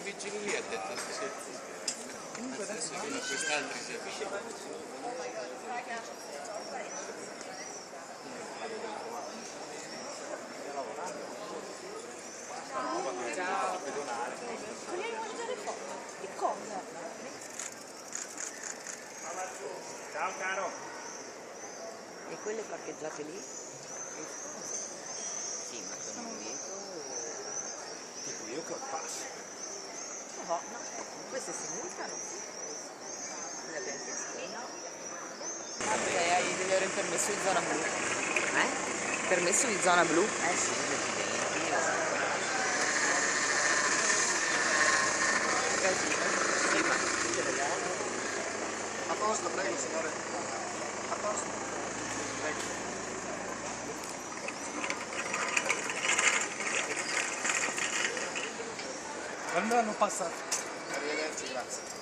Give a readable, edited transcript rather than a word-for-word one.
vigili lì ha detto sì. Adesso che quest'altri si avvicinano. Ciao. Vogliamo mangiare foto? E cosa? Ciao caro. E quelle parcheggiate lì? Sì, ma sono un veto. Tipo io che passo. No, no. Queste si multano? Le abbiamo chiesto. No. Hai deve avere il permesso di zona blu. Permesso di zona blu? Sì, residenti. Sì, ma A posto, prego signore. A posto. Prego. Quando hanno passato? Arrivederci, grazie.